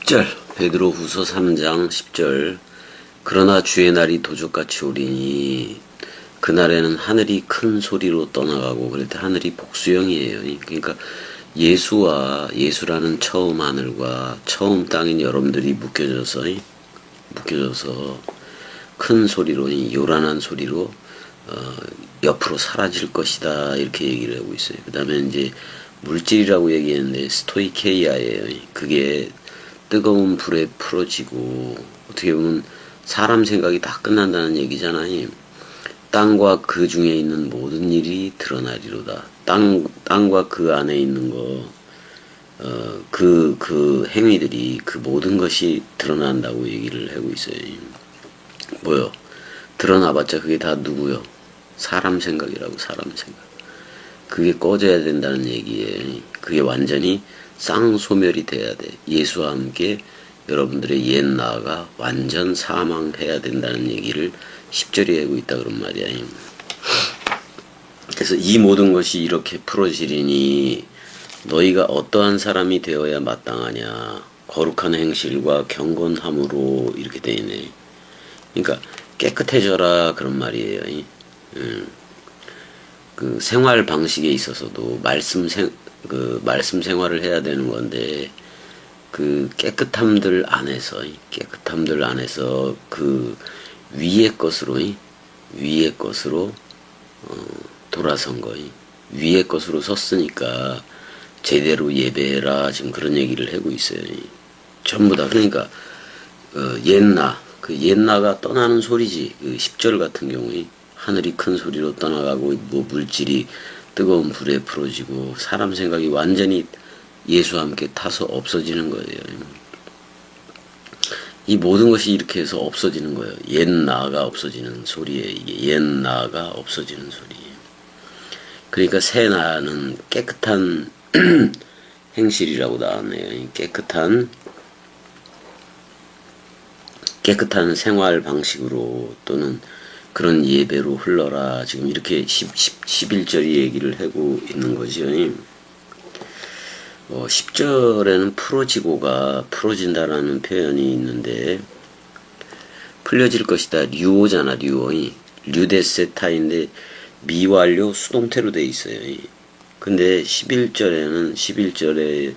10절 베드로후서 3장 10절 그러나 주의 날이 도적같이 오리니 그날에는 하늘이 큰 소리로 떠나가고 그럴 때 하늘이 복수형이에요. 그러니까 예수라는 처음 하늘과 처음 땅인 여러분들이 묶여져서 큰 소리로 요란한 소리로 옆으로 사라질 것이다 이렇게 얘기를 하고 있어요. 그 다음에 이제 물질이라고 얘기했는데 스토이케이아예요. 그게 뜨거운 불에 풀어지고 어떻게 보면 사람 생각이 다 끝난다는 얘기잖아요. 땅과 그 중에 있는 모든 일이 드러나리로다. 땅과 그 안에 있는 그 행위들이 그 모든 것이 드러난다고 얘기를 하고 있어요. 뭐요? 드러나봤자 그게 다 누구요? 사람 생각이라고, 사람 생각. 그게 꺼져야 된다는 얘기에 그게 완전히 쌍소멸이 돼야 돼. 예수와 함께 여러분들의 옛 나가 완전 사망해야 된다는 얘기를 10절에 하고 있다 그런 말이야. 그래서 이 모든 것이 이렇게 풀어지리니 너희가 어떠한 사람이 되어야 마땅하냐. 거룩한 행실과 경건함으로 이렇게 돼 있네. 그러니까 깨끗해져라 그런 말이에요. 그 생활 방식에 있어서도 말씀 생활을 해야 되는 건데 그 깨끗함들 안에서 그 위의 것으로 돌아선 거이. 위의 것으로 섰으니까 제대로 예배해라 지금 그런 얘기를 하고 있어요. 전부 다 그러니까 옛나가 떠나는 소리지. 그 10절 같은 경우에 하늘이 큰 소리로 떠나가고 뭐 물질이 뜨거운 불에 풀어지고 사람 생각이 완전히 예수와 함께 타서 없어지는 거예요. 이 모든 것이 이렇게 해서 없어지는 거예요. 옛 나가 없어지는 소리에 이게 옛 나가 없어지는 소리예요. 그러니까 새 나는 깨끗한 행실이라고 나왔네요. 깨끗한 생활 방식으로 또는 그런 예배로 흘러라. 지금 이렇게 11절이 얘기를 하고 있는 거죠. 10절에는 풀어지고가 풀어진다라는 표현이 있는데 풀려질 것이다. 류오잖아. 류데세타인데 미완료 수동태로 돼 있어요. 근데 11절에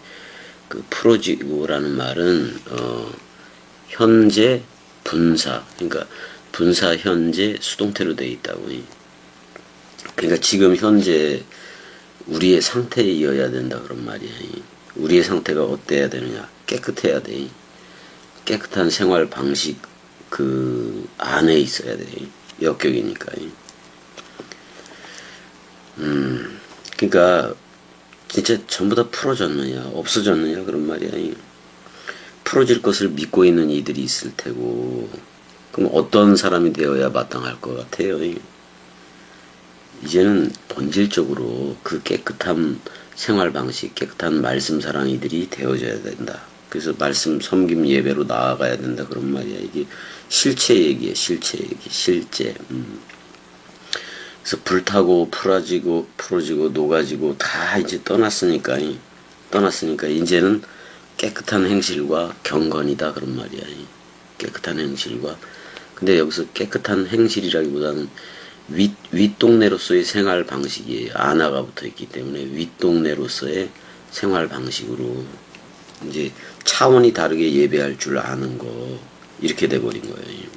그 풀어지고라는 말은 현재 분사 그러니까 분사 현재 수동태로 돼 있다고. 그러니까 지금 현재 우리의 상태이어야 된다 그런 말이야. 우리의 상태가 어때야 되느냐? 깨끗해야 돼. 깨끗한 생활 방식 그 안에 있어야 돼. 역격이니까. 그러니까 진짜 전부 다 풀어졌느냐 없어졌느냐 그런 말이야. 풀어질 것을 믿고 있는 이들이 있을 테고 그럼 어떤 사람이 되어야 마땅할 것 같아요? 이제는 본질적으로 그 깨끗한 생활 방식, 깨끗한 말씀 사랑이들이 되어져야 된다. 그래서 말씀 섬김 예배로 나아가야 된다 그런 말이야. 이게 실체 얘기야, 실체. 그래서 불타고 풀어지고 녹아지고 다 이제 떠났으니까 이제는 깨끗한 행실과 경건이다 그런 말이야. 깨끗한 행실과 근데 여기서 깨끗한 행실이라기보다는 윗동네로서의 생활 방식이에요. 아나가 붙어 있기 때문에 윗동네로서의 생활 방식으로 이제 차원이 다르게 예배할 줄 아는 거 이렇게 돼버린 거예요.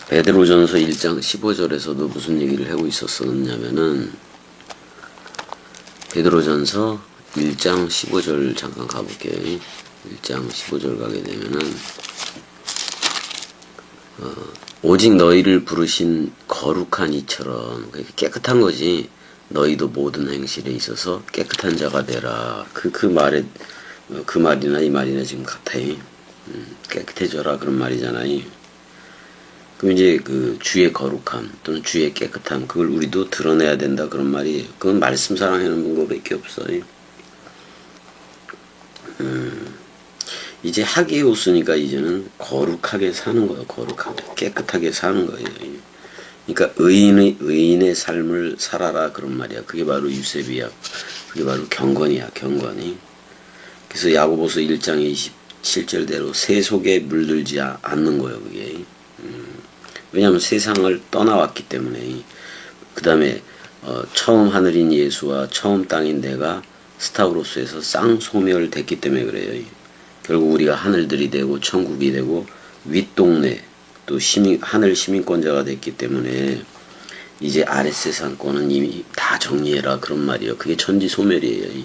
베드로전서 1장 15절에서도 무슨 얘기를 하고 있었냐면은 베드로전서 1장 15절 잠깐 가볼게요. 1장 15절 가게 되면은 오직 너희를 부르신 거룩한 이처럼 깨끗한 거지. 너희도 모든 행실에 있어서 깨끗한 자가 되라. 그 말이나 이 말이나 지금 같아요. 깨끗해져라 그런 말이잖아요. 그럼 이제 그 주의 거룩함 또는 주의 깨끗함 그걸 우리도 드러내야 된다 그런 말이에요. 그건 말씀 사랑하는 방법밖에 없어요. 이제 하게오스니까 이제는 거룩하게 사는 거예요. 거룩하게 깨끗하게 사는 거예요. 그러니까 의인의 삶을 살아라 그런 말이야. 그게 바로 유세비야. 그게 바로 경건이야. 경건이 그래서 야고보서 1장 27절대로 새 속에 물들지 않는 거예요, 그게. 왜냐하면 세상을 떠나왔기 때문에. 그 다음에 처음 하늘인 예수와 처음 땅인 내가 스타우로스에서 쌍소멸됐기 때문에 그래요. 결국 우리가 하늘들이 되고 천국이 되고 윗동네 또 하늘 시민권자가 됐기 때문에 이제 아랫세상권은 이미 다 정리해라 그런 말이에요. 그게 천지소멸이에요.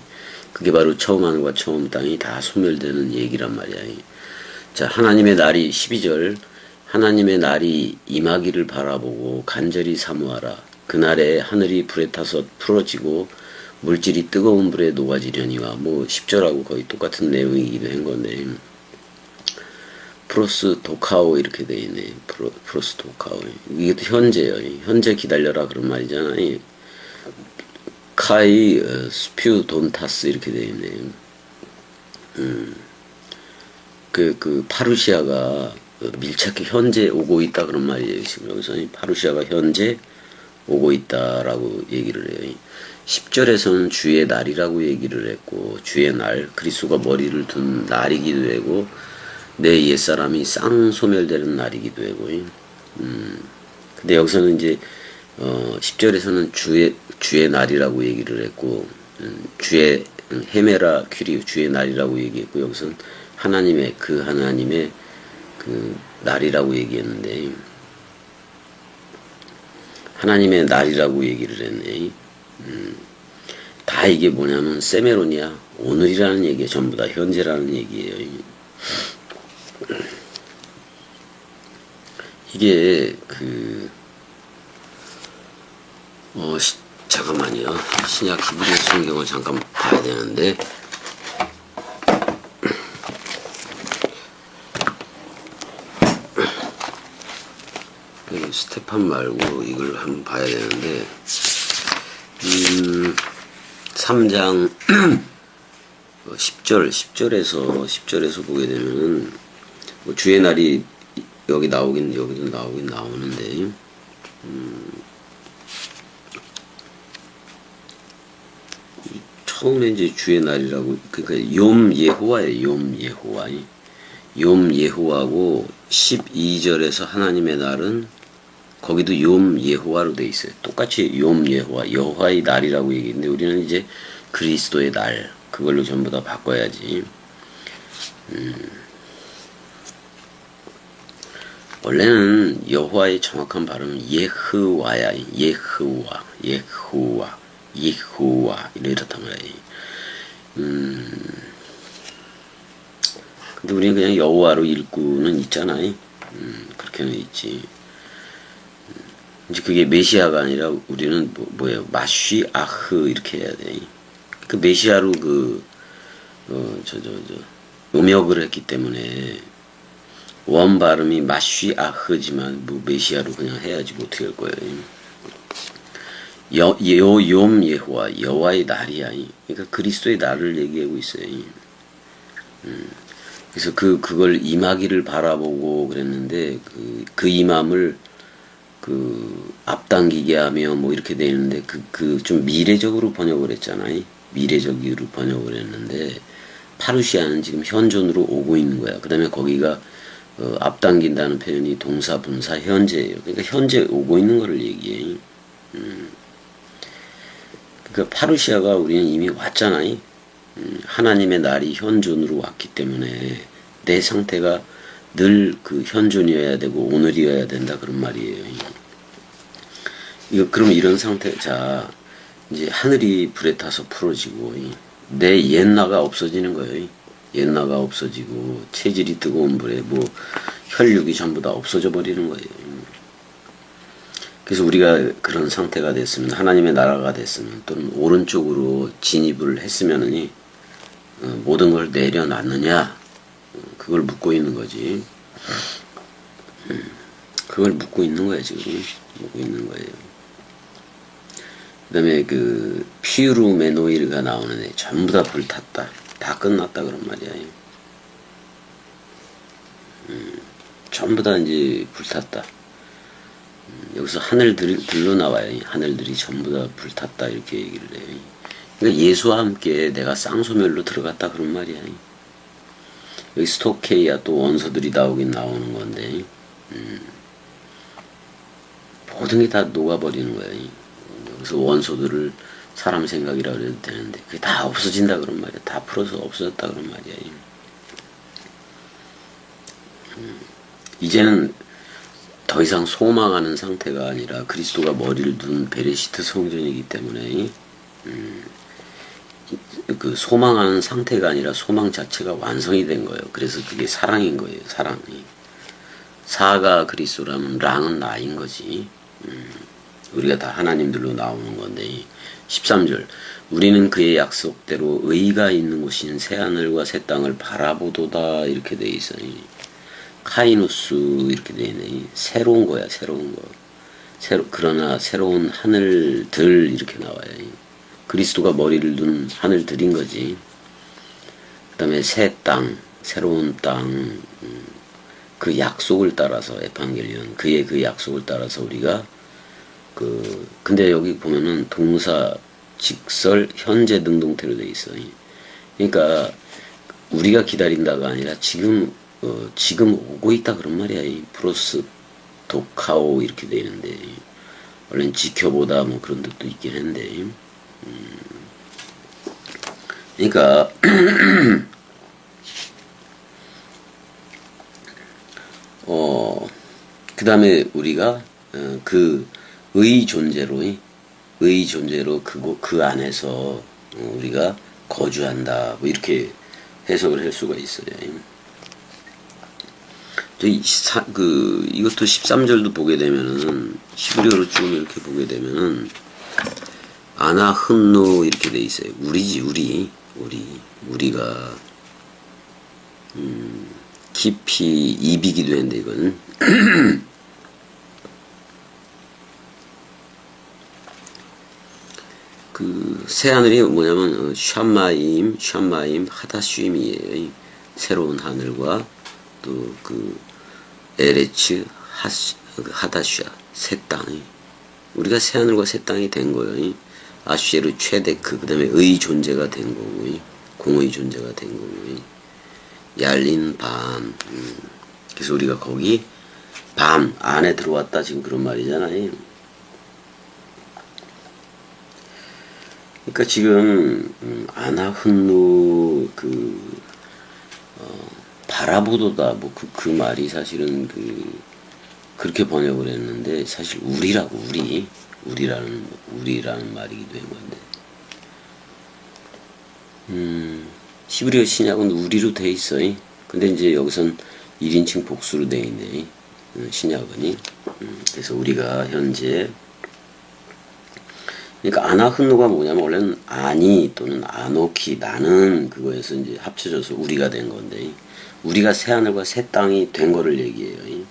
그게 바로 처음 하늘과 처음 땅이 다 소멸되는 얘기란 말이야. 자, 하나님의 날이 12절 하나님의 날이 임하기를 바라보고 간절히 사모하라. 그날에 하늘이 불에 타서 풀어지고 물질이 뜨거운 불에 녹아지려니와. 뭐 10절하고 거의 똑같은 내용이기도 한 건데 프로스 도카오 이렇게 돼 있네. 프로스 도카오. 이게 현재요. 현재 기다려라 그런 말이잖아요. 카이 스퓨 돈타스 이렇게 돼 있네. 그 파루시아가 밀착해 현재 오고 있다 그런 말이에요. 지금 여기서 파루시아가 현재 오고 있다라고 얘기를 해요. 10절에서는 주의 날이라고 얘기를 했고 주의 날 그리스도가 머리를 둔 날이기도 하고 내 옛사람이 쌍소멸되는 날이기도 하고 근데 여기서는 이제 10절에서는 주의 날이라고 얘기를 했고 주의 헤메라 퀴리 주의 날이라고 얘기했고 여기서는 하나님의 그 날이라고 얘기했는데 하나님의 날이라고 얘기를 했네. 다 이게 뭐냐면 세메론이야. 오늘이라는 얘기에 전부 다 현재라는 얘기예요. 이게 잠깐만요. 신약 히브리 성경을 잠깐 봐야 되는데 스테판 말고 이걸 한번 봐야 되는데 3장 10절에서 보게 되면은 뭐 주의 날이 여기도 나오긴 나오는데 처음에 이제 주의 날이라고 그러니까 욤 예호와예요. 욤 예호와고 12절에서 하나님의 날은 거기도 욤 예호와로 돼 있어요. 똑같이 욤 예호와 여호와의 날이라고 얘기했는데 우리는 이제 그리스도의 날 그걸로 전부 다 바꿔야지. 원래는 여호와의 정확한 발음은 예흐와야. 예흐와 이렇단 말이에요. 근데 우리는 그냥 여호와로 읽고는 있잖아요. 그렇게는 있지. 이제 그게 메시아가 아니라 우리는 뭐예요? 마쉬아흐 이렇게 해야 돼. 그 메시아로 음역을 했기 때문에 원 발음이 마쉬아흐지만 뭐 메시아로 그냥 해야지 뭐 어떻게 할 거예요. 욤 예호와 여호와의 날이야. 그러니까 그리스도의 날을 얘기하고 있어요. 그래서 그걸 임하기를 바라보고 그랬는데 그 임함을 앞당기게 하며 뭐 이렇게 돼 있는데 좀 미래적으로 번역을 했잖아요. 미래적으로 번역을 했는데 파루시아는 지금 현존으로 오고 있는 거야. 그 다음에 거기가 앞당긴다는 표현이 동사, 분사, 현재예요. 그러니까 현재 오고 있는 거를 얘기해. 그러니까 파루시아가 우리는 이미 왔잖아요. 하나님의 날이 현존으로 왔기 때문에 내 상태가 늘 그 현존이어야 되고 오늘이어야 된다 그런 말이에요. 그럼 이런 상태, 자 이제 하늘이 불에 타서 풀어지고 내 옛나가 없어지는 거예요. 옛나가 없어지고 체질이 뜨거운 불에 뭐 혈육이 전부 다 없어져 버리는 거예요. 그래서 우리가 그런 상태가 됐으면 하나님의 나라가 됐으면 또는 오른쪽으로 진입을 했으면은 모든 걸 내려놨느냐 그걸 묻고 있는 거지. 그걸 묻고 있는 거야 지금. 묻고 있는 거예요. 그 다음에 피우르메노일가 나오는 애 전부 다 불탔다. 다 끝났다 그런 말이야. 전부 다 이제 불탔다. 여기서 하늘들로 나와요. 하늘들이 전부 다 불탔다 이렇게 얘기를 해요. 그러니까 예수와 함께 내가 쌍소멸로 들어갔다 그런 말이야. 여기 스토케이야 또 원소들이 나오긴 나오는 건데 모든 게 다 녹아버리는 거야. 여기서 원소들을 사람 생각이라 그래도 되는데 그게 다 없어진다 그런 말이야. 다 풀어서 없어졌다 그런 말이야. 이제는 더 이상 소망하는 상태가 아니라 그리스도가 머리를 둔 베레시트 성전이기 때문에 그 소망하는 상태가 아니라 소망 자체가 완성이 된 거예요. 그래서 그게 사랑인 거예요. 사랑이. 사가 그리스도라면 랑은 나인 거지. 우리가 다 하나님들로 나오는 건데 13절 우리는 그의 약속대로 의가 있는 곳인 새하늘과 새 땅을 바라보도다 이렇게 돼 있어요. 카이누스 이렇게 돼 있네. 새로운 거야. 새로운 거. 그러나 새로운 하늘들 이렇게 나와요. 그리스도가 머리를 둔 하늘들인 거지. 그 다음에 새 땅, 새로운 땅, 그 약속을 따라서 에판겔리온 그의 그 약속을 따라서 우리가 근데 여기 보면은 동사, 직설, 현재 능동태로 돼 있어. 그러니까 우리가 기다린다가 아니라 지금 오고 있다 그런 말이야. 이 프로스 도카오 이렇게 돼 있는데 원래는 지켜보다 뭐 그런 뜻도 있긴 한데 그러니까 그 다음에 우리가 의 존재로 그 안에서 우리가 거주한다 뭐 이렇게 해석을 할 수가 있어요. 이것도 13절도 보게 되면은 히브리어로 쭉 이렇게 보게 되면은 아나 흔노 이렇게 돼 있어요. 우리지 우리가 깊이 입이기도 했는데 이건 그 새하늘이 뭐냐면 샴마임 하다슈임이에요. 새로운 하늘과 또 그 에레츠 하다슈아 새 땅이 우리가 새하늘과 새 땅이 된 거예요. 아슈에르 최데크 그 다음에 의 존재가 된 거고 공의 존재가 된 거고 яр린 밤 그래서 우리가 거기 밤 안에 들어왔다 지금 그런 말이잖아요. 그러니까 지금 아나훈노 바라보도다 뭐 그 말이 사실은 그렇게 번역을 했는데 사실 우리라고 우리라는 말이기도 한 건데 히브리어 신약은 우리로 돼 있어요. 근데 이제 여기선 1인칭 복수로 돼 있네. 신약은이. 그래서 우리가 현재 그러니까 아나흔노가 뭐냐면 원래는 아니 또는 아노키 나는 그거에서 이제 합쳐져서 우리가 된 건데 우리가 새 하늘과 새 땅이 된 거를 얘기해요.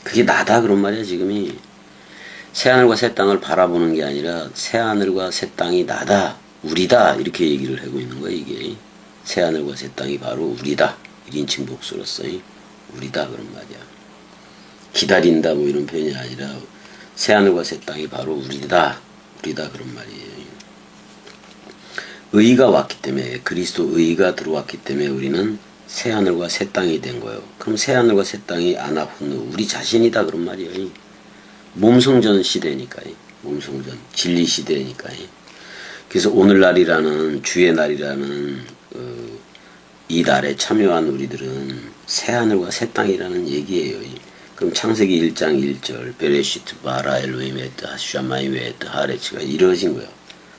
그게 나다 그런 말이야 지금이. 새 하늘과 새 땅을 바라보는 게 아니라 새 하늘과 새 땅이 나다 우리다 이렇게 얘기를 하고 있는 거야 이게. 새 하늘과 새 땅이 바로 우리다 1인칭 복수로서 우리다 그런 말이야. 기다린다 뭐 이런 표현이 아니라 새 하늘과 새 땅이 바로 우리다 그런 말이에요. 의가 왔기 때문에 그리스도 의가 들어왔기 때문에 우리는 새 하늘과 새 땅이 된 거예요. 그럼 새 하늘과 새 땅이 아나훈노 우리 자신이다 그런 말이에요. 몸성전 시대니까요. 몸성전 진리 시대니까요. 그래서 오늘날이라는 주의 날이라는 이 날에 참여한 우리들은 새 하늘과 새 땅이라는 얘기예요. 그럼 창세기 1장 1절 베레시트 바라 엘로힘 에트 하슈아마임 에트 하레츠가 이루어진 거예요.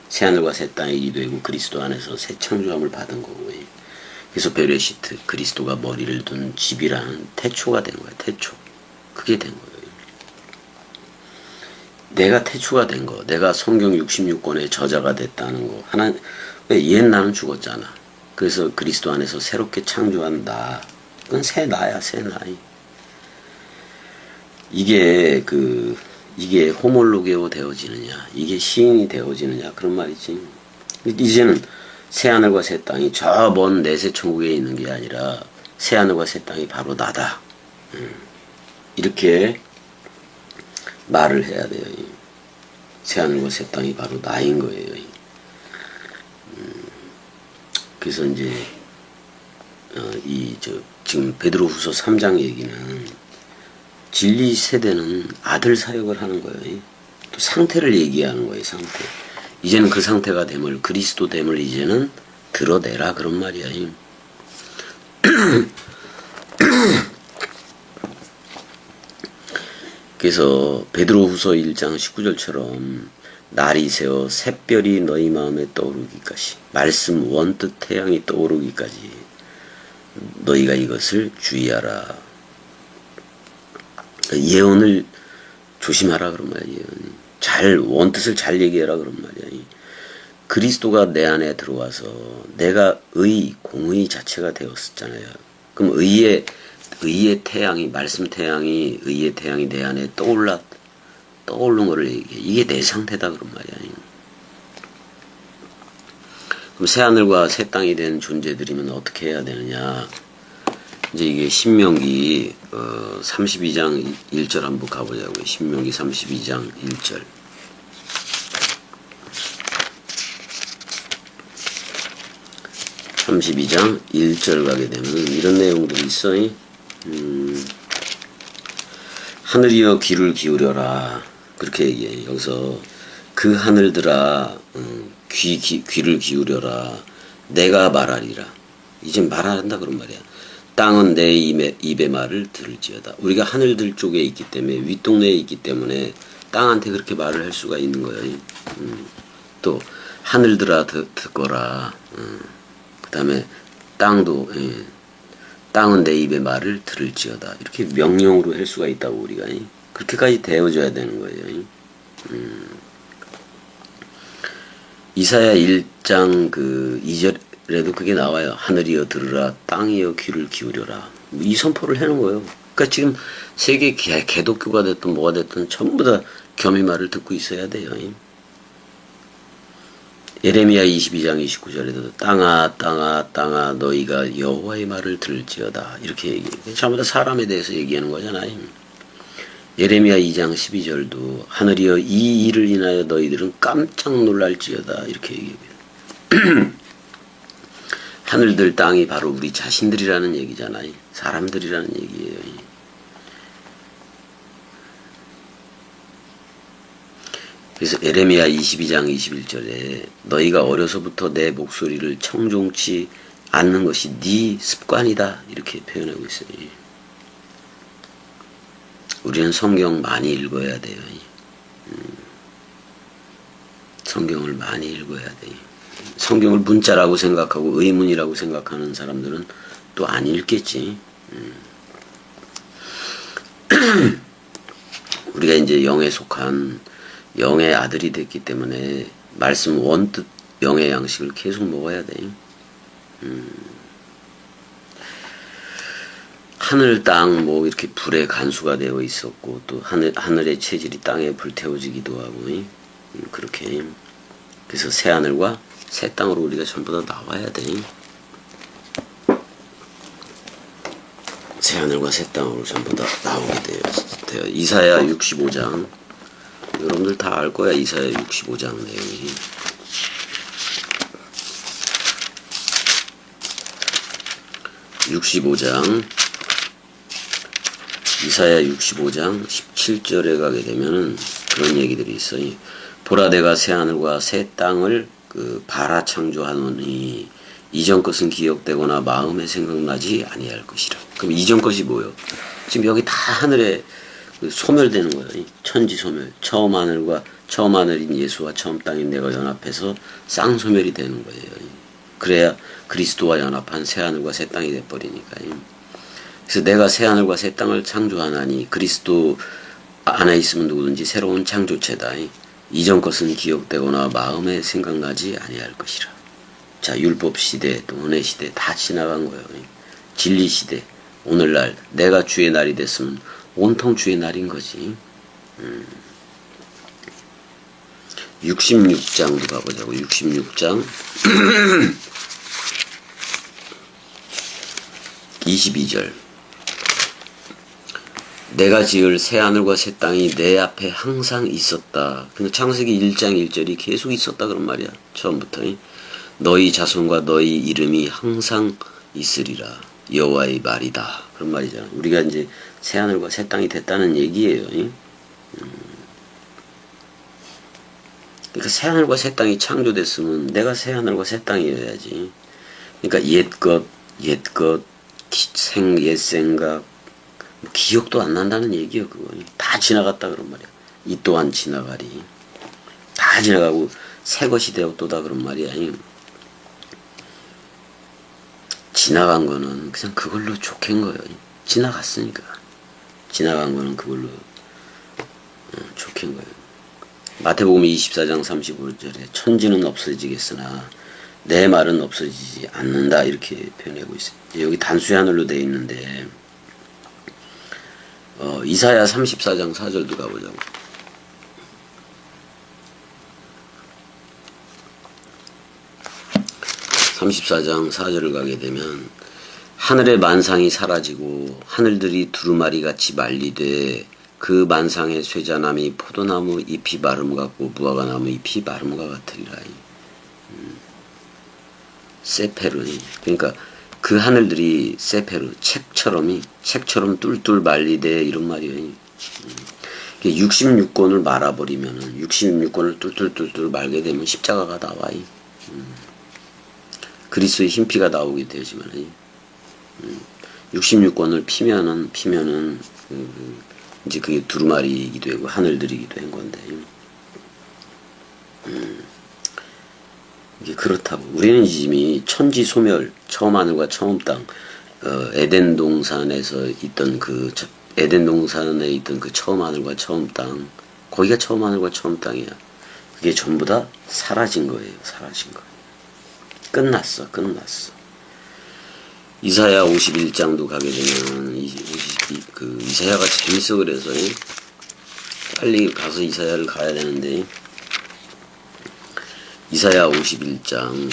새 하늘과 새 땅이 되고 그리스도 안에서 새 창조함을 받은 거고요. 그래서 베레시트 그리스도가 머리를 둔 집이라는 태초가 된 거예요. 태초. 그게 된 거예요. 내가 태초가 된 거. 내가 성경 66권의 저자가 됐다는 거. 왜 옛 나는 죽었잖아. 그래서 그리스도 안에서 새롭게 창조한 나. 그건 새 나야, 새 나이. 이게 호몰로게오 되어지느냐, 이게 시인이 되어지느냐, 그런 말이지. 이제는 새하늘과 새 땅이 저 먼 내세 천국에 있는 게 아니라 새하늘과 새 땅이 바로 나다. 이렇게 말을 해야 돼요. 새하늘과 새 땅이 바로 나인 거예요. 그래서 이제 지금 베드로후서 3장 얘기는 진리 세대는 아들 사역을 하는 거예요. 또 상태를 얘기하는 거예요. 상태. 이제는 그 상태가 됨을, 그리스도 됨을 이제는 드러내라 그런 말이야. 그래서 베드로후서 1장 19절처럼 날이 새어 샛별이 너희 마음에 떠오르기까지, 말씀 원뜻 태양이 떠오르기까지 너희가 이것을 주의하라. 예언을 조심하라 그런 말이야. 예언. 원뜻을 잘 얘기해라 그런 말이야. 그리스도가 내 안에 들어와서 내가 공의 자체가 되었었잖아요. 그럼 의의 태양이, 말씀 태양이, 의의 태양이 내 안에 떠오른 거를 얘기해. 이게 내 상태다 그런 말이야. 그럼 새하늘과 새 땅이 된 존재들이면 어떻게 해야 되느냐? 이제 이게 신명기 32장 1절 한번 가보자고요. 신명기 32장 1절. (32장 1절) 가게 되면 이런 내용들이 있어요. 하늘이여 귀를 기울여라 그렇게 얘기해. 여기서 그 하늘들아 귀를 기울여라 내가 말하리라. 이제 말한다 그런 말이야. 땅은 내 입의 말을 들을지어다. 우리가 하늘들 쪽에 있기 때문에, 윗동네에 있기 때문에 땅한테 그렇게 말을 할 수가 있는 거예요. 또 하늘들아 듣거라. 그 다음에 땅도 땅은 내 입의 말을 들을지어다. 이렇게 명령으로 할 수가 있다고 우리가 그렇게까지 되어줘야 되는 거예요. 이사야 1장 2절에도 그게 나와요. 하늘이여 들으라 땅이여 귀를 기울여라. 이 선포를 해놓은 거예요. 그러니까 지금 세계 개독교가 됐든 뭐가 됐든 전부 다 겸이 말을 듣고 있어야 돼요. 예레미야 22장 29절에도 땅아 너희가 여호와의 말을 들을지어다 이렇게 얘기해요. 전부 다 사람에 대해서 얘기하는 거잖아요. 예레미야 2장 12절도 하늘이여 이 일을 인하여 너희들은 깜짝 놀랄지어다 이렇게 얘기해요. 하늘들 땅이 바로 우리 자신들이라는 얘기잖아요. 사람들이라는 얘기예요. 그래서 예레미야 22장 21절에 너희가 어려서부터 내 목소리를 청종치 않는 것이 네 습관이다 이렇게 표현하고 있어요. 우리는 성경 많이 읽어야 돼요. 성경을 많이 읽어야 돼요. 성경을 문자라고 생각하고 의문이라고 생각하는 사람들은 또 안 읽겠지. 우리가 이제 영에 속한 영의 아들이 됐기 때문에 말씀 원뜻 영의 양식을 계속 먹어야 돼요. 하늘 땅 뭐 이렇게 불에 간수가 되어 있었고 또 하늘의 체질이 땅에 불태워지기도 하고 그렇게. 그래서 새 하늘과 새 땅으로 우리가 전부 다 나와야 돼. 새 하늘과 새 땅으로 전부 다 나오게 돼요. 이사야 65장 여러분들 다 알 거야. 이사야 65장 내용이. 이사야 65장 17절에 가게 되면은 그런 얘기들이 있어요. 보라 내가 새 하늘과 새 땅을 발아 창조하노니 이전 것은 기억되거나 마음에 생각나지 아니할 것이라. 그럼 이전 것이 뭐요? 지금 여기 다 하늘에 소멸되는 거예요. 천지 소멸. 처음 하늘인 예수와 처음 땅인 내가 연합해서 쌍소멸이 되는 거예요. 그래야 그리스도와 연합한 새 하늘과 새 땅이 돼버리니까요. 그래서 내가 새 하늘과 새 땅을 창조하나니 그리스도 안에 있으면 누구든지 새로운 창조체다. 이전 것은 기억되거나 마음에 생각나지 아니할 것이라. 자, 율법 시대 또 은혜 시대 다 지나간 거예요. 진리 시대 오늘날 내가 주의 날이 됐으면 온통 주의 날인 거지. 66장도 가보자고. 66장 22절 내가 지을 새 하늘과 새 땅이 내 앞에 항상 있었다. 근데 창세기 1장 1절이 계속 있었다 그런 말이야. 처음부터. 너희 자손과 너희 이름이 항상 있으리라. 여호와의 말이다. 그런 말이잖아. 우리가 이제 새 하늘과 새 땅이 됐다는 얘기예요. 그러니까 새 하늘과 새 땅이 창조됐으면 내가 새 하늘과 새 땅이어야지. 그러니까 옛 생각, 기억도 안 난다는 얘기예요. 그거 다 지나갔다 그런 말이야. 이 또한 지나가리. 다 지나가고 새 것이 되었도다 그런 말이야. 지나간 거는 그냥 그걸로 좋게인 거예요. 지나갔으니까. 지나간 거는 그걸로 좋게인 거예요. 마태복음 24장 35절에 천지는 없어지겠으나 내 말은 없어지지 않는다 이렇게 표현하고 있어요. 여기 단수의 하늘로 되어 있는데 이사야 34장 4절도 가보자고. (34장 4절을) 가게 되면 하늘의 만상이 사라지고 하늘들이 두루마리같이 말리되 그 만상의 쇠자나무 포도나무 잎이 마름 같고 무화과나무 잎이 마름과 같으리라. 세페르. 그러니까 그 하늘들이 세페르 책처럼 뚫뚫 말리되 이런 말이에요. 66권을 말아버리면은 66권을 뚫뚫 말게 되면 십자가가 나와. 그리스도의 흰피가 나오게 되지만 66권을 피면은 이제 그게 두루마리이기도 하고 하늘들이기도 한 건데 이게 그렇다고. 우리는 이미 천지 소멸, 처음 하늘과 처음 땅, 에덴 동산에서 있던 에덴 동산에 있던 그 처음 하늘과 처음 땅, 거기가 처음 하늘과 처음 땅이야. 그게 전부 다 사라진 거예요. 사라진 거. 끝났어. 이사야 51장도 가게 되면 이사야가 재밌어. 그래서 빨리 가서 이사야를 가야 되는데 이사야 51장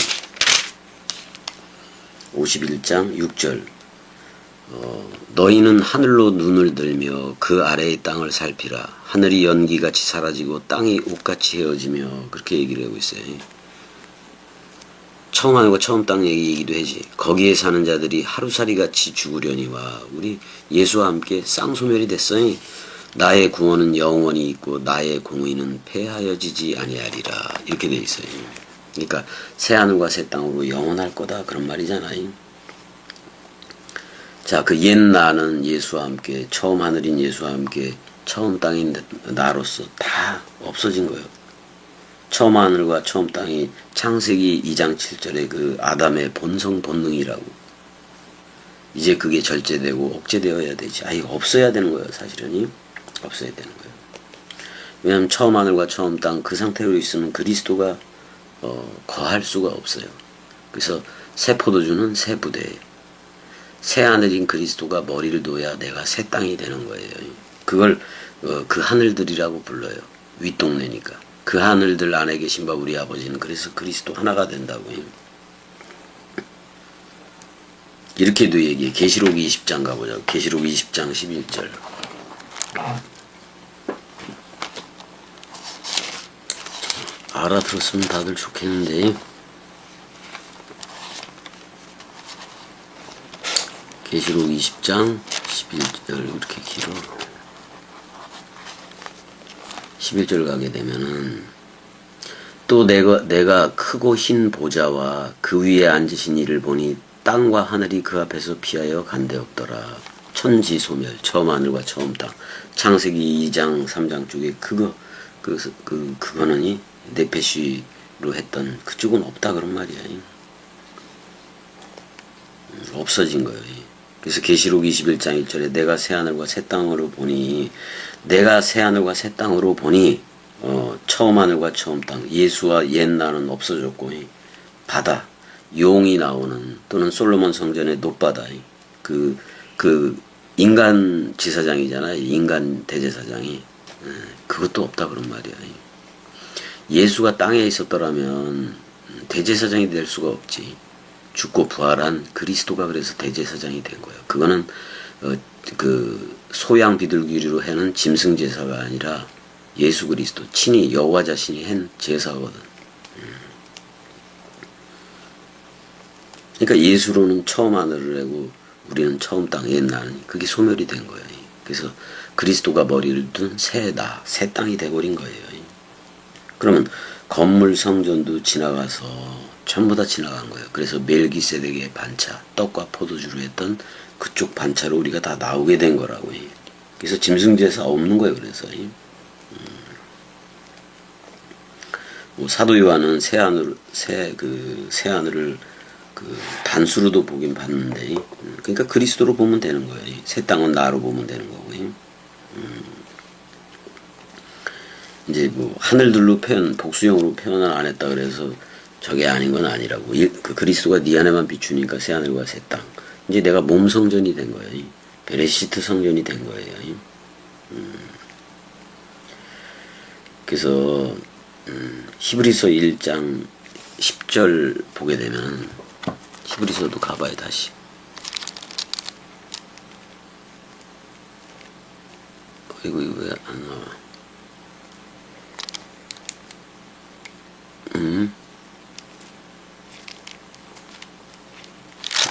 6절 너희는 하늘로 눈을 들며 그 아래의 땅을 살피라. 하늘이 연기같이 사라지고 땅이 옷같이 헤어지며 그렇게 얘기를 하고 있어요. 처음 하늘과 처음 땅 얘기이기도 하지. 거기에 사는 자들이 하루살이같이 죽으려니와 우리 예수와 함께 쌍소멸이 됐어요. 나의 구원은 영원히 있고 나의 공의는 패하여지지 아니하리라. 이렇게 돼 있어요. 그러니까 새 하늘과 새 땅으로 영원할 거다 그런 말이잖아요. 자, 그 옛 나는 예수와 함께, 처음 하늘인 예수와 함께 처음 땅인 나로서 다 없어진 거예요. 처음 하늘과 처음 땅이 창세기 2장 7절에 그 아담의 본성 본능이라고. 이제 그게 절제되고 억제되어야 되지. 이거 없어야 되는 거예요. 사실은 없어야 되는 거예요. 왜냐하면 처음 하늘과 처음 땅 그 상태로 있으면 그리스도가 거할 수가 없어요. 그래서 새 포도주는 새 부대에 새 하늘인 그리스도가 머리를 놓아야 내가 새 땅이 되는 거예요. 그걸 그 하늘들이라고 불러요. 윗동네니까. 그 하늘들 안에 계신 바 우리 아버지는 그래서 그리스도 하나가 된다고요. 이렇게도 얘기해. 계시록 20장 가보자고. 계시록 20장 11절. 알아들었으면 다들 좋겠는데. 계시록 20장 11절 이렇게 길어. 11절 가게 되면은 또 내가 크고 흰 보좌와 그 위에 앉으신 이를 보니 땅과 하늘이 그 앞에서 피하여 간데없더라. 천지소멸, 처음 하늘과 처음 땅. 창세기 2장 3장 쪽에 그거는 네페시로 했던 그쪽은 없다 그런 말이야. 없어진 거예요. 그래서 계시록 21장 1절에 내가 새하늘과 새 땅으로 보니 처음 하늘과 처음 땅 예수와 옛 나는 없어졌고 바다 용이 나오는 또는 솔로몬 성전의 높바다 그 인간 지사장이잖아요. 인간 대제사장이 그것도 없다 그런 말이야. 예수가 땅에 있었더라면 대제사장이 될 수가 없지. 죽고 부활한 그리스도가 그래서 대제사장이 된 거예요. 그거는 어, 그 소양 비둘기로 해는 짐승 제사가 아니라 예수 그리스도 친히 여호와 자신이 한 제사거든. 그러니까 예수로는 처음 하늘을 내고 우리는 처음 땅 옛날은 그게 소멸이 된 거예요. 그래서 그리스도가 머리를 둔 새 땅이 돼버린 거예요. 그러면 건물 성전도 지나가서 전부 다 지나간 거예요. 그래서 멜기세덱의 반차, 떡과 포도주로 했던 그쪽 반차로 우리가 다 나오게 된 거라고. 그래서 짐승제사 없는 거예요. 그래서 뭐 사도 요한은 새 하늘을 그 단수로도 보긴 봤는데, 그러니까 그리스도로 보면 되는 거예요. 새 땅은 나로 보면 되는 거고. 이제 뭐 하늘들로 복수형으로 표현을 안 했다 그래서 저게 아닌 건 아니라고. 그 그리스도가 네 안에만 비추니까 새 하늘과 새 땅. 이제 내가 몸 성전이 된 거예요. 베레시트 성전이 된 거예요. 그래서 히브리서 1장 10절 보게 되면, 히브리서도 가봐요 다시. 이거 왜 안 나와?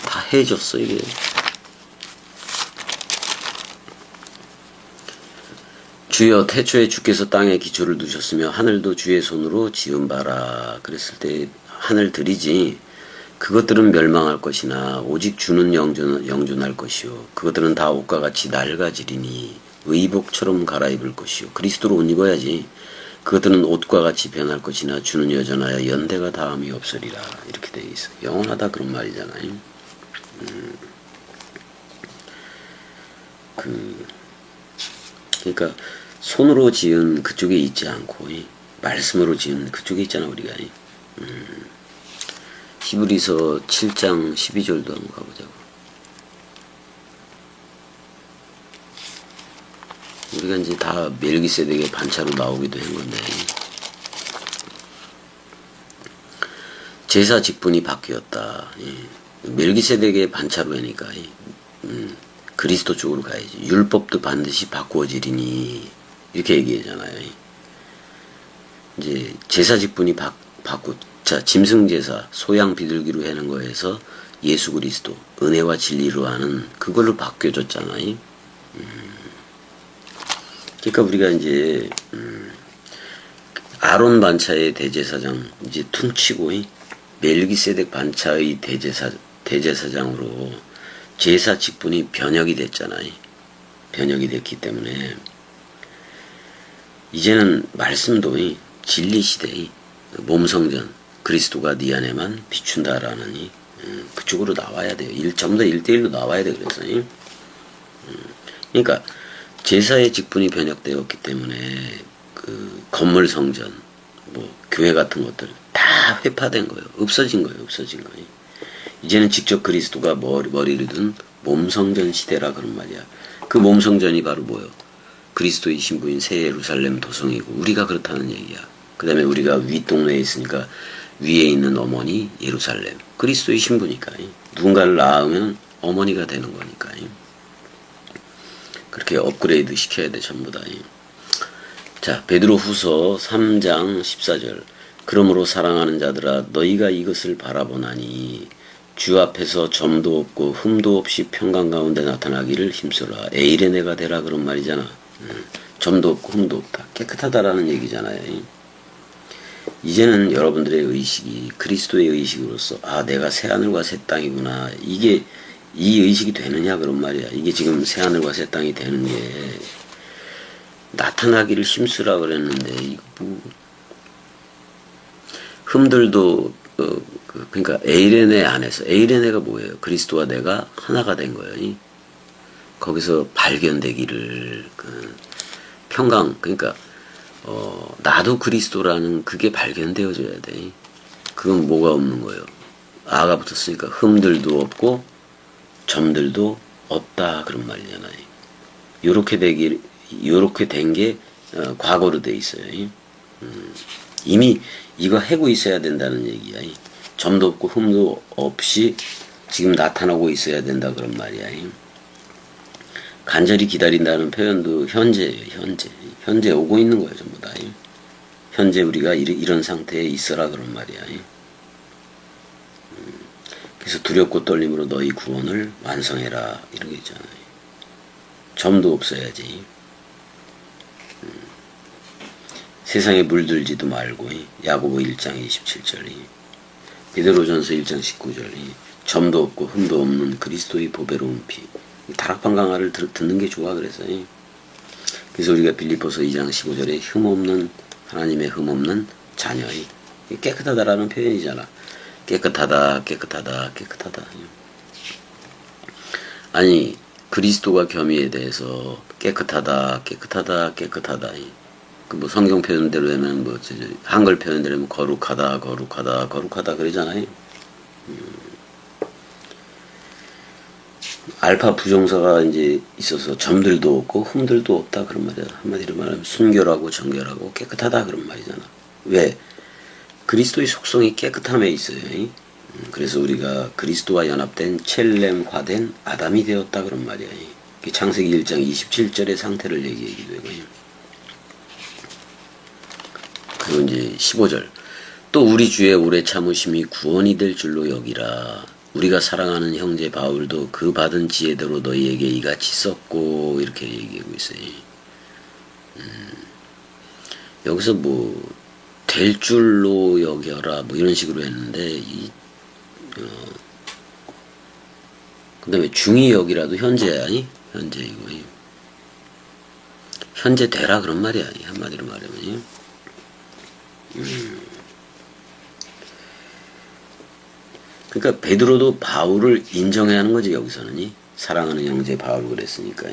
다 해줬어 이게. 주여 태초에 주께서 땅에 기초를 두셨으며 하늘도 주의 손으로 지은 바라. 그랬을 때 하늘들이지 그것들은 멸망할 것이나 오직 주는 영존할 것이요 그것들은 다 옷과 같이 낡아지리니 의복처럼 갈아입을 것이요. 그리스도로 옷 입어야지. 그것들은 옷과 같이 변할 것이나 주는 여전하여 연대가 다함이 없으리라. 이렇게 되어 있어. 영원하다 그런 말이잖아요. 그러니까 손으로 지은 그쪽에 있지 않고 말씀으로 지은 그쪽에 있잖아 우리가. 히브리서 7장 12절도 한번 가보자고. 우리가 이제 다 멜기세덱의 반차로 나오기도 한 건데, 제사 직분이 바뀌었다. 멜기세덱의 반차로 하니까 그리스도 쪽으로 가야지. 율법도 반드시 바꾸어지리니 이렇게 얘기하잖아요. 이제 제사 직분이 자, 짐승 제사, 소양 비둘기로 하는 거에서 예수 그리스도 은혜와 진리로 하는 그걸로 바뀌어졌잖아요. 그러니까 우리가 이제 아론 반차의 대제사장 이제 퉁치고 멜기세덱 반차의 대제사장으로 제사 직분이 변혁이 됐잖아요. 변혁이 됐기 때문에 이제는 말씀도 진리 시대의 몸성전 그리스도가 네 안에만 비춘다라는 그쪽으로 나와야 돼요. 전부 다 1대1로 나와야 돼요. 그래서 그러니까 제사의 직분이 변혁되었기 때문에 그 건물 성전 뭐 교회 같은 것들 다 회파된 거예요. 없어진 거예요. 이제는 직접 그리스도가 머리를 둔 몸성전 시대라 그런 말이야. 그 몸성전이 바로 뭐요? 그리스도의 신부인 새 예루살렘 도성이고 우리가 그렇다는 얘기야. 그 다음에 우리가 윗동네에 있으니까 위에 있는 어머니 예루살렘 그리스도의 신부니까 누군가를 낳으면 어머니가 되는 거니까 그렇게 업그레이드 시켜야 돼 전부 다. 자, 베드로 후서 3장 14절. 그러므로 사랑하는 자들아 너희가 이것을 바라보나니 주 앞에서 점도 없고 흠도 없이 평강 가운데 나타나기를 힘써라. 에이레네가 되라 그런 말이잖아. 점도 없고 흠도 없다. 깨끗하다라는 얘기잖아요. 이제는 여러분들의 의식이 그리스도의 의식으로서 내가 새하늘과 새 땅이구나. 이게 이 의식이 되느냐 그런 말이야. 이게 지금 새하늘과 새 땅이 되는 게 나타나기를 힘쓰라 그랬는데 이거 뭐 흠들도 그러니까 에이레네 안에서 에이레네가 뭐예요? 그리스도와 내가 하나가 된 거예요. 거기서 발견되기를 평강 그러니까 나도 그리스도라는 그게 발견되어져야 돼. 그건 뭐가 없는 거예요? 아가 붙었으니까 흠들도 없고 점들도 없다 그런 말이잖아요. 요렇게 된 게 과거로 돼 있어요. 이미 이거 하고 있어야 된다는 얘기야. 점도 없고 흠도 없이 지금 나타나고 있어야 된다 그런 말이야. 간절히 기다린다는 표현도 현재예요, 현재. 현재 오고 있는 거예요, 전부 다. 현재 우리가 이런 상태에 있어라 그런 말이야. 그래서 두렵고 떨림으로 너희 구원을 완성해라 이런 게 있잖아요. 점도 없어야지. 세상에 물들지도 말고 야고보 1장 27절이 베드로전서 1장 19절이 점도 없고 흠도 없는 그리스도의 보배로운 피 다락방 강화를 듣는 게 좋아 그래서 그래서 우리가 빌립보서 2장 15절에 흠없는 하나님의 흠없는 자녀의 깨끗하다라는 표현이잖아. 깨끗하다 깨끗하다 깨끗하다. 아니 그리스도가 겸이에 대해서 깨끗하다 깨끗하다 깨끗하다 그 뭐 성경 표현대로 하면 뭐 한글 표현대로 하면 거룩하다 거룩하다 거룩하다 그러잖아요. 알파 부정사가 이제 있어서 점들도 없고 흠들도 없다 그런 말이야. 한마디로 말하면 순결하고 정결하고 깨끗하다 그런 말이잖아. 왜? 그리스도의 속성이 깨끗함에 있어요. 그래서 우리가 그리스도와 연합된 첼렘화된 아담이 되었다 그런 말이야. 창세기 1장 27절의 상태를 얘기하기도 하고요. 그리고 이제 15절 또 우리 주의 오래 참으심이 구원이 될 줄로 여기라. 우리가 사랑하는 형제 바울도 그 받은 지혜대로 너희에게 이같이 썼고 이렇게 얘기하고 있어요. 여기서 뭐 될 줄로 여겨라 뭐 이런 식으로 했는데 그 다음에 중히 여기라도 현재 아니? 현재 이거 현재 되라 그런 말이야. 한마디로 말하면 그러니까 베드로도 바울을 인정해야 하는 거지 여기서는 사랑하는 형제 바울 그랬으니까.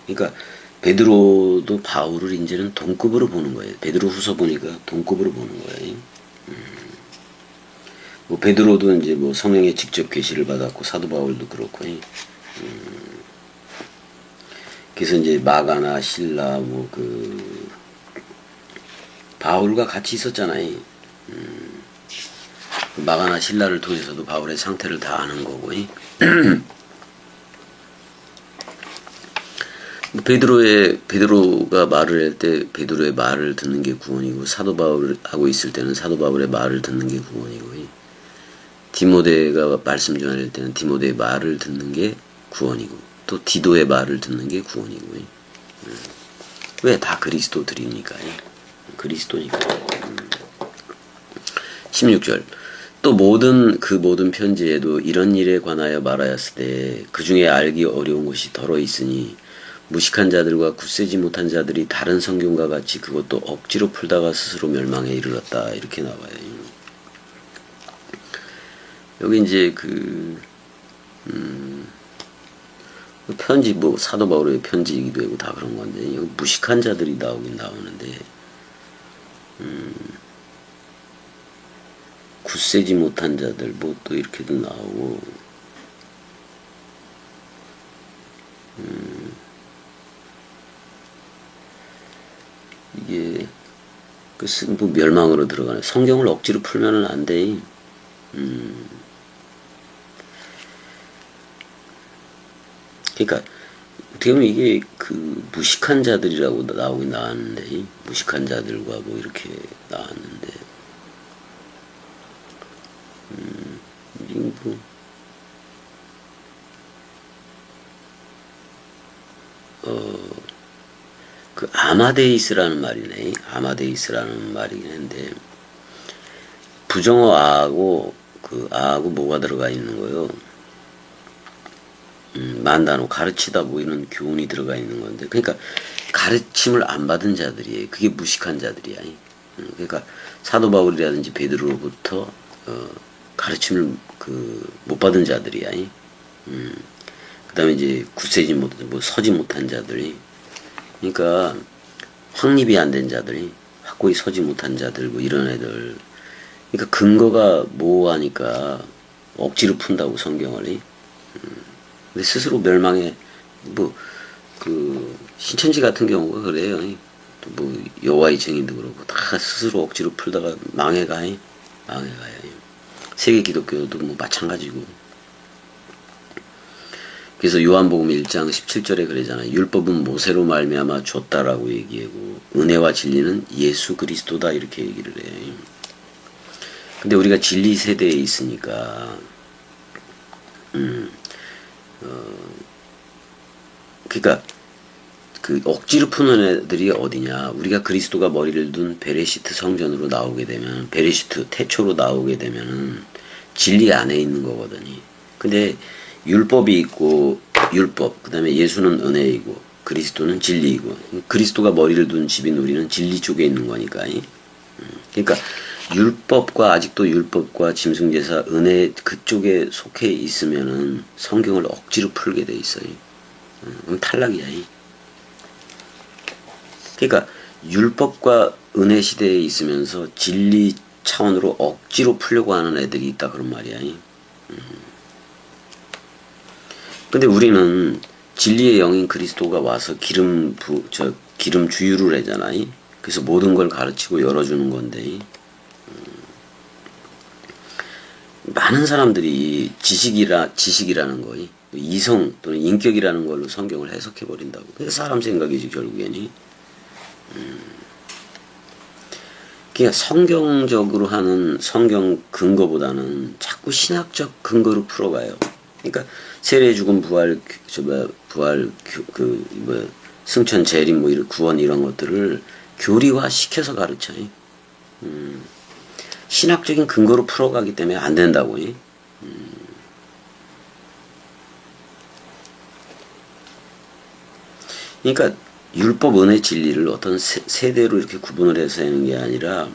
그러니까 베드로도 바울을 이제는 동급으로 보는 거예요. 베드로 후서 보니까 동급으로 보는 거예요. 뭐 베드로도 이제 뭐 성령의 직접 계시를 받았고 사도 바울도 그렇고. 그래서 이제 마가나 실라 뭐 그 바울과 같이 있었잖아요. 마가나 실라를 통해서도 바울의 상태를 다 아는 거고. 베드로가 말을 할 때 베드로의 말을 듣는 게 구원이고 사도 바울 하고 있을 때는 사도 바울의 말을 듣는 게 구원이고 디모데가 말씀 전할 때는 디모데의 말을 듣는 게 구원이고 또 디도의 말을 듣는 게 구원이고 왜 다 그리스도들이니까요. 그리스도니까. 16절 또 그 모든 편지에도 이런 일에 관하여 말하였을 때 그 중에 알기 어려운 것이 덜어 있으니 무식한 자들과 굳세지 못한 자들이 다른 성경과 같이 그것도 억지로 풀다가 스스로 멸망에 이르렀다 이렇게 나와요. 여기 이제 편지 뭐 사도 바울의 편지이기도 하고 다 그런 건데 여기 무식한 자들이 나오긴 나오는데 굳세지 못한 자들 뭐 또 이렇게도 나오고 이게 뭐 멸망으로 들어가네. 성경을 억지로 풀면은 안 돼. 그러니까 어떻게 보면 이게 그 무식한 자들이라고 나오긴 나왔는데 무식한 자들과 뭐 이렇게 나왔는데 이게 뭐 그 아마데이스라는 말이네. 아마데이스라는 말이긴 한데 부정어 아하고 그 아하고 뭐가 들어가 있는 거요. 만다노 가르치다 뭐 이런 교훈이 들어가 있는 건데 그러니까 가르침을 안 받은 자들이에요. 그게 무식한 자들이야. 그러니까 사도 바울이라든지 베드로로부터 가르침을 못 받은 자들이야. 그 다음에 이제 굳세지 못한 뭐 서지 못한 자들이 그러니까 확립이 안 된 자들이 확고히 서지 못한 자들 뭐 이런 애들 그러니까 근거가 모호하니까 억지로 푼다고 성경을. 근데 스스로 멸망해 뭐 신천지 같은 경우가 그래요. 또 뭐 여호와의 증인도 그렇고 다 스스로 억지로 풀다가 망해가요. 세계 기독교도 뭐 마찬가지고. 그래서 요한복음 1장 17절에 그러잖아요. 율법은 모세로 말미암아 줬다라고 얘기하고 은혜와 진리는 예수 그리스도다 이렇게 얘기를 해. 근데 우리가 진리 세대에 있으니까 그러니까 그 억지로 푸는 애들이 어디냐. 우리가 그리스도가 머리를 둔 베레시트 성전으로 나오게 되면 베레시트 태초로 나오게 되면은 진리 안에 있는 거거든요. 근데 율법이 있고 율법 그 다음에 예수는 은혜이고 그리스도는 진리이고 그리스도가 머리를 둔 집인 우리는 진리 쪽에 있는 거니까. 그러니까 율법과 아직도 율법과 짐승제사 은혜 그쪽에 속해 있으면은 성경을 억지로 풀게 돼 있어요. 그럼 탈락이야. 그러니까 율법과 은혜 시대에 있으면서 진리 차원으로 억지로 풀려고 하는 애들이 있다 그런 말이야. 근데 우리는 진리의 영인 그리스도가 와서 기름 주유를 하잖아. 그래서 모든 걸 가르치고 열어주는 건데 많은 사람들이 지식이라는 거, 이성 또는 인격이라는 걸로 성경을 해석해 버린다고. 그게 사람 생각이지 결국에는. 그러니까 성경적으로 하는 성경 근거보다는 자꾸 신학적 근거로 풀어가요. 그러니까 세례 죽음 부활 승천 재림 이런 구원 이런 것들을 교리화 시켜서 가르쳐요. 신학적인 근거로 풀어가기 때문에 안 된다고. 그러니까 율법 은혜 진리를 어떤 세대로 이렇게 구분을 해서 하는 게 아니라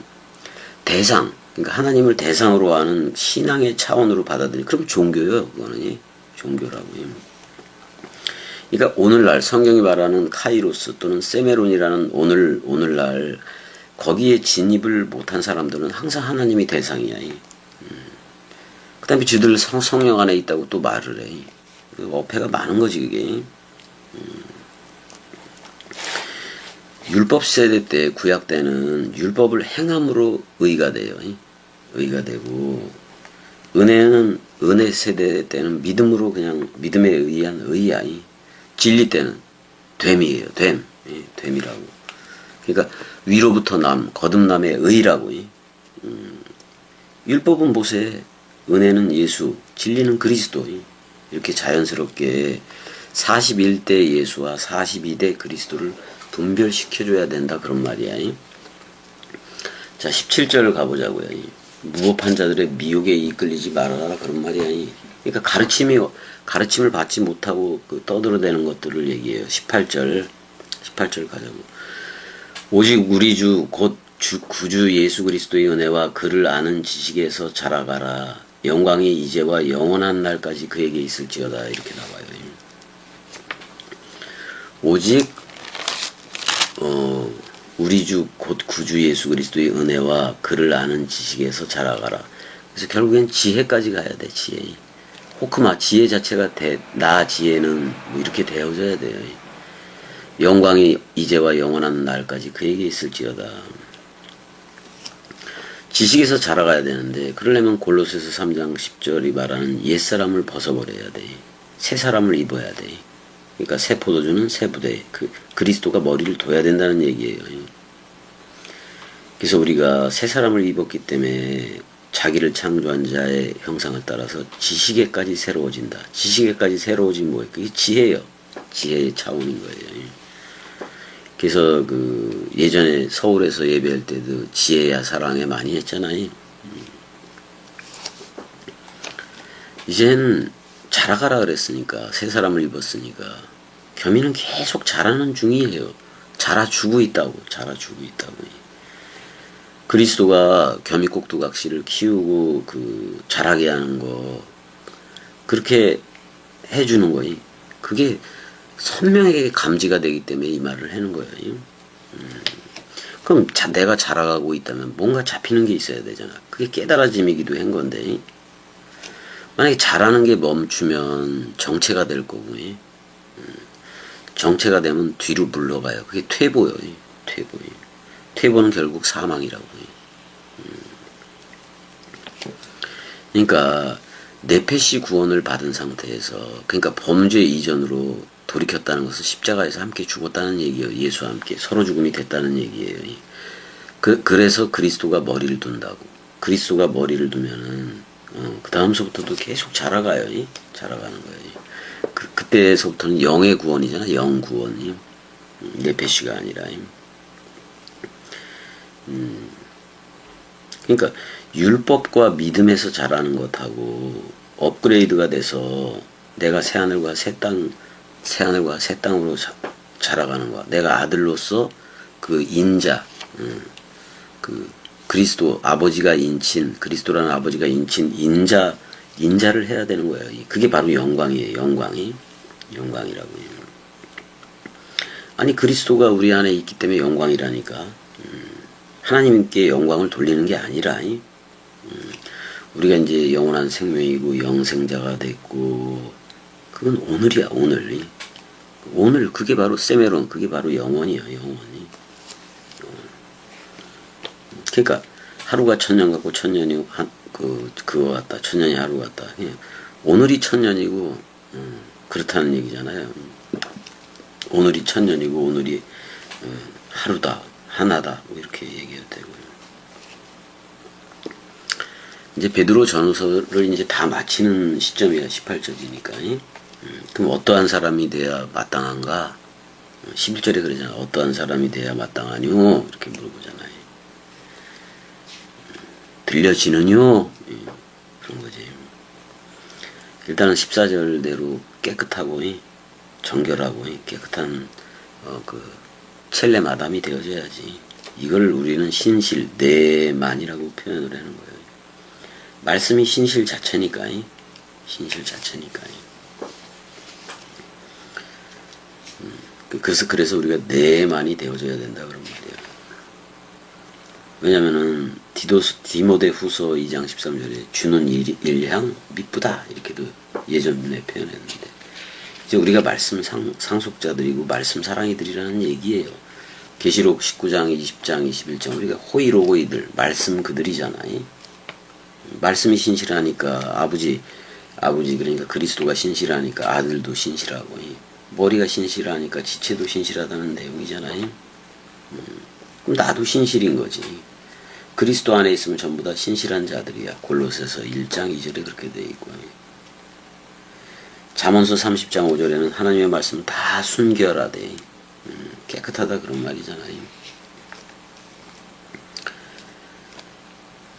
대상, 그러니까 하나님을 대상으로 하는 신앙의 차원으로 받아들이는 그럼 종교요. 그거는 종교라고요. 그러니까 오늘날 성경이 말하는 카이로스 또는 세메론이라는 오늘날 거기에 진입을 못한 사람들은 항상 하나님이 대상이야. 그 다음에 쥐들 성령 안에 있다고 또 말을 해. 어폐가 많은 거지 그게. 율법 세대 때 구약 때는 율법을 행함으로 의가 돼요. 의가 되고 은혜 세대 때는 믿음으로 그냥 믿음에 의한 의야. 진리 때는 됨이에요. 됨이라고. 그러니까 위로부터 거듭남의 의라고. 율법은 모세, 은혜는 예수, 진리는 그리스도. 이렇게 자연스럽게 41대 예수와 42대 그리스도를 분별시켜줘야 된다 그런 말이야. 자 17절을 가보자고요. 무법한 자들의 미혹에 이끌리지 말아라 그런 말이야. 그러니까 가르침을 받지 못하고 떠들어대는 것들을 얘기해요. 18절 가자고. 오직 우리 주 곧 구주 예수 그리스도의 은혜와 그를 아는 지식에서 자라가라. 영광이 이제와 영원한 날까지 그에게 있을지어다 이렇게 나와요. 오직 우리 주 곧 구주 예수 그리스도의 은혜와 그를 아는 지식에서 자라가라. 그래서 결국엔 지혜까지 가야 돼. 지혜. 호크마 지혜 자체가 나 지혜는 이렇게 되어져야 돼요. 영광이 이제와 영원한 날까지 그에게 있을지어다. 지식에서 자라가야 되는데 그러려면 골로새서 3장 10절이 말하는 옛사람을 벗어버려야 돼. 새 사람을 입어야 돼. 그러니까 새 포도주는 새 부대, 그리스도가 머리를 둬야 된다는 얘기예요. 그래서 우리가 새 사람을 입었기 때문에 자기를 창조한 자의 형상을 따라서 지식에까지 새로워진다. 지식에까지 새로워진 뭐예요? 그게 지혜예요. 지혜의 차원인 거예요. 그래서 예전에 서울에서 예배할 때도 지혜야 사랑해 많이 했잖아요. 이젠 자라가라 그랬으니까 새 사람을 입었으니까 겸이는 계속 자라는 중이에요. 자라주고 있다고. 그리스도가 겸이 꼭두각시를 키우고 자라게 하는 거 그렇게 해주는 거예요. 그게 선명하게 감지가 되기 때문에 이 말을 하는 거예요. 그럼 내가 자라가고 있다면 뭔가 잡히는 게 있어야 되잖아. 그게 깨달아짐이기도 한 건데 만약에 자라는 게 멈추면 정체가 될 거고 정체가 되면 뒤로 물러가요. 그게 퇴보예요. 퇴보는 결국 사망이라고. 그러니까 네페시 구원을 받은 상태에서, 그러니까 범죄 이전으로 돌이켰다는 것은 십자가에서 함께 죽었다는 얘기예요. 예수와 함께 서로 죽음이 됐다는 얘기예요. 그래서 그리스도가 머리를 둔다고. 그리스도가 머리를 두면은 그 다음서부터도 계속 자라가요. 자라가는 거예요. 그때서부터는 영의 구원이잖아. 영 구원이. 네페시가 아니라. 그러니까 율법과 믿음에서 자라는 것하고 업그레이드가 돼서 내가 새하늘과 새 땅으로 자라가는 거야. 내가 아들로서 그 인자, 그 그리스도 아버지가 인친, 그리스도라는 아버지가 인친 인자를 해야 되는 거예요. 그게 바로 영광이에요. 영광이라고요. 아니 그리스도가 우리 안에 있기 때문에 영광이라니까. 하나님께 영광을 돌리는 게 아니라 우리가 이제 영원한 생명이고 영생자가 됐고 그건 오늘이야. 오늘 그게 바로 세메론, 그게 바로 영원이야. 영원이. 그러니까 하루가 천년 같고 천년이 그거 같다. 천년이 하루 같다. 오늘이 천년이고 그렇다는 얘기잖아요. 오늘이 천년이고 오늘이 하루다. 하나다. 뭐 이렇게 얘기해도 되고요. 이제 베드로 전후서를 이제 다 마치는 시점이야. 18절이니까. 그럼 어떠한 사람이 돼야 마땅한가? 11절에 그러잖아. 어떠한 사람이 돼야 마땅하뇨? 이렇게 물어보잖아요. 들려지느뇨? 그런 거지. 일단은 14절대로 깨끗하고 정결하고 깨끗한 첼렘 아담이 되어져야지. 이걸 우리는 신실, 내만이라고 표현을 하는 거예요. 말씀이 신실 자체니까. 그래서 우리가 내만이 되어져야 된다 그런 말이에요. 왜냐면은 디모데 후서 2장 13절에 주는 일향 미쁘다 이렇게도 예전에 표현했는데 이제 우리가 말씀 상속자들이고 말씀 사랑이들이라는 얘기예요. 계시록 19장 20장 21장 우리가 호이로고이들 말씀 그들이잖아요. 말씀이 신실하니까 아버지 그러니까 그리스도가 신실하니까 아들도 신실하고 머리가 신실하니까 지체도 신실하다는 내용이잖아요. 그럼 나도 신실인 거지. 그리스도 안에 있으면 전부 다 신실한 자들이야. 골로새서 1장 2절에 그렇게 돼 있고 잠언서 30장 5절에는 하나님의 말씀 다 순결하대. 깨끗하다 그런 말이잖아요.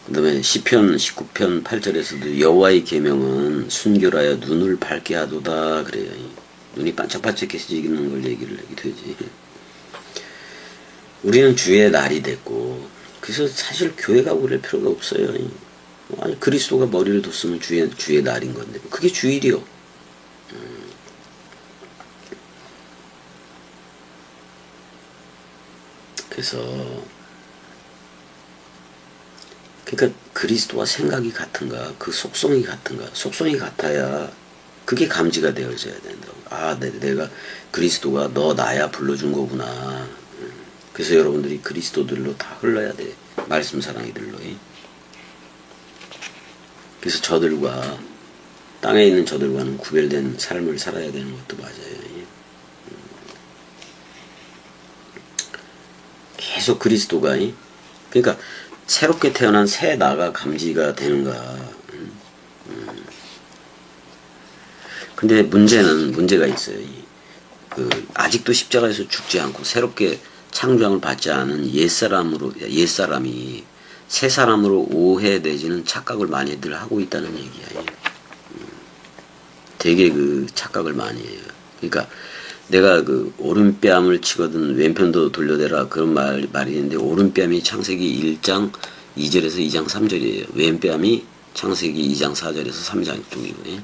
그 다음에 시편 19편 8절에서도 여호와의 계명은 순결하여 눈을 밝게 하도다 그래요. 눈이 반짝반짝해지는 걸 얘기를 하게 되지. 우리는 주의 날이 됐고 그래서 사실 교회가 오를 필요가 없어요. 아니 그리스도가 머리를 뒀으면 주의 날인 건데 그게 주일이요. 그래서 그러니까 그리스도와 생각이 같은가 그 속성이 같은가 속성이 같아야 그게 감지가 되어져야 된다고. 아 내가 그리스도가 너 나야 불러준 거구나. 그래서 여러분들이 그리스도들로 다 흘러야 돼. 말씀 사랑이들로. 그래서 저들과 땅에 있는 저들과는 구별된 삶을 살아야 되는 것도 맞아요. 계속 그리스도가 그러니까 새롭게 태어난 새 나가 감지가 되는가. 근데 문제가 있어요. 아직도 십자가에서 죽지 않고 새롭게 창조함을 받지 않은 옛사람이 새 사람으로 오해 내지는 착각을 많이들 하고 있다는 얘기야. 되게 그 착각을 많이 해요. 그러니까 내가 그 오른뺨을 치거든 왼편도 돌려대라 그런 말이 있는데 오른뺨이 창세기 1장 2절에서 2장 3절이에요. 왼뺨이 창세기 2장 4절에서 3장 쪽이고요.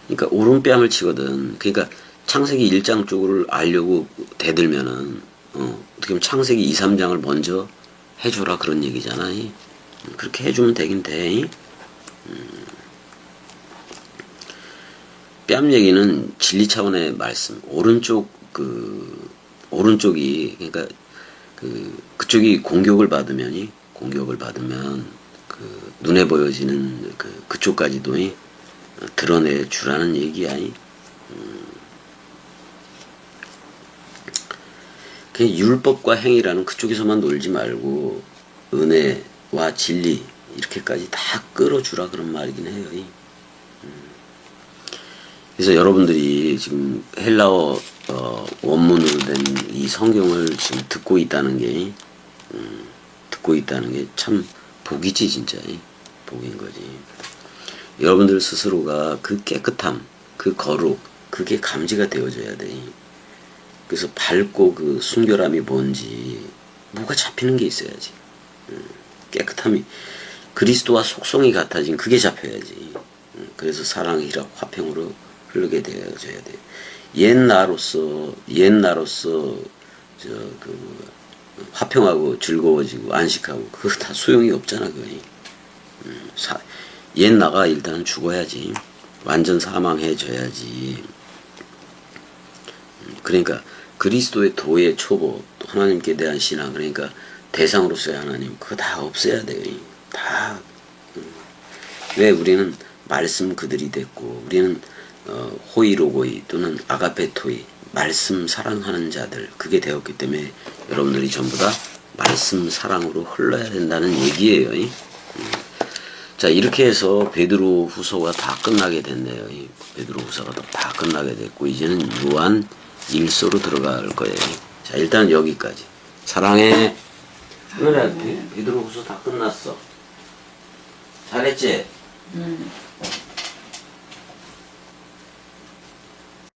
그러니까 오른뺨을 치거든. 그러니까 창세기 1장 쪽을 알려고 대들면은 어떻게 보면 창세기 2, 3장을 먼저 해줘라 그런 얘기잖아. 그렇게 해주면 되긴 돼. 뺨 얘기는 진리 차원의 말씀. 오른쪽이 그러니까 그쪽이 공격을 받으면 그 눈에 보여지는 그쪽까지도 드러내 주라는 얘기야. 그 율법과 행위라는 그쪽에서만 놀지 말고 은혜와 진리 이렇게까지 다 끌어주라 그런 말이긴 해요. 그래서 여러분들이 지금 헬라어 원문으로 된 이 성경을 지금 듣고 있다는 게 참 복이지 진짜. 복인 거지. 여러분들 스스로가 그 깨끗함, 그 거룩, 그게 감지가 되어져야 돼. 그래서 밝고 그 순결함이 뭔지 뭐가 잡히는 게 있어야지. 깨끗함이 그리스도와 속성이 같아진 그게 잡혀야지. 그래서 사랑의 희락 화평으로 흐르게 되어져야 돼. 옛나로서 화평하고 즐거워지고 안식하고 그거 다 소용이 없잖아. 그거. 옛나가 일단 죽어야지. 완전 사망해져야지. 그러니까 그리스도의 도의 초보, 하나님께 대한 신앙, 그러니까 대상으로서의 하나님, 그거 다 없애야 돼요. 다. 왜 우리는 말씀 그들이 됐고, 우리는 호이로고이 또는 아가페토이, 말씀 사랑하는 자들, 그게 되었기 때문에 여러분들이 전부 다 말씀 사랑으로 흘러야 된다는 얘기예요. 자, 이렇게 해서 베드로 후서가 다 끝나게 됐네요. 베드로 후서가 다 끝나게 됐고, 이제는 요한 일서로 들어갈 거예요. 자, 일단 여기까지. 사랑해. 은혜야, 베드로 후서 다 끝났어. 잘했지?